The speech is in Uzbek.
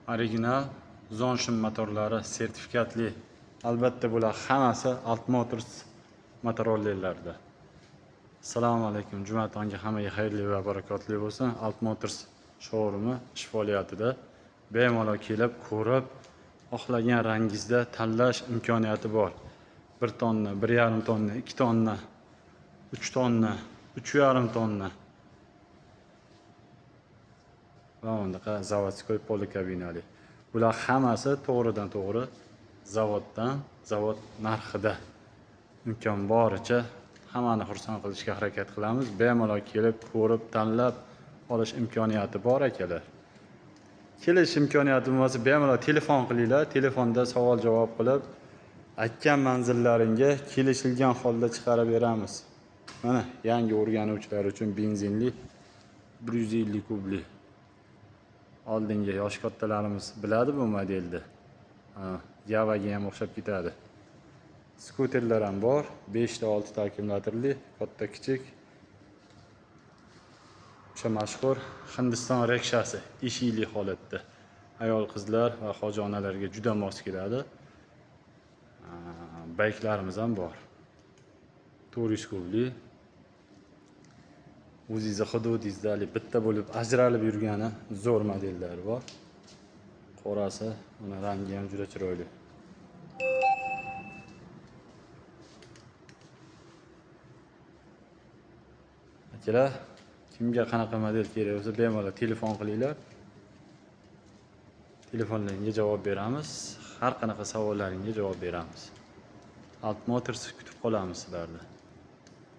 original Zonshin motorlari sertifikatli. Albatta bular hammasi Alt Motors Motorolerlarda. Assalomu alaykum. Juma tongi hammaga xayrli va barakotli bo'lsin. Alt Motors showroomi ish faoliyatida. Bemalol kelib, ko'rib, xohlagan rangingizda tanlash imkoniyati bor. 1 tonna, 1,5 tonna, 2 tonna, 3 tonna, 3,5 tonna. Va bundaqa zavodskoy polikabinali. Bular hammasi to'g'ridan to'g'ri zavod narxida. Imkon boricha hammani xursand qilishga harakat qilamiz. Bemalol kelib, ko'rib, tanlab olish imkoniyati bor akalar. Kelish imkoniyati bo'lmasa, bemalol telefon qilinglar. Telefonda savol-javob qilib, aytgan manzillaringga kelishilgan holda chiqarib beramiz. Mana yangi o'rganuvchilar uchun benzinli 150 kubli. Oldingi yosh kattalarimiz biladi bu modelni. Yavaga ham o'xshab ketadi. Skuterlar ham bor. 5 ta 6 ta akkumulyatorli, katta kichik. O'sha mashhur Hindiston rekshasi eshikli holatda. Ayol qizlar va hojonalarga juda mos keladi. Bayklarimiz ham bor. 400 kubli. O'zingiz hududingizda bitta bo'lib ajralib yurgani zo'r modellar bor. Qorasi, mana rangi ham juda chiroyli. Akalar, kimga qanaqa model kerak bo'lsa, bemalol telefon qilinglar. Telefonlaringizga javob beramiz. Har qanaqa savollaringizga javob beramiz. Alt Motors kutib qolamiz sizlarni.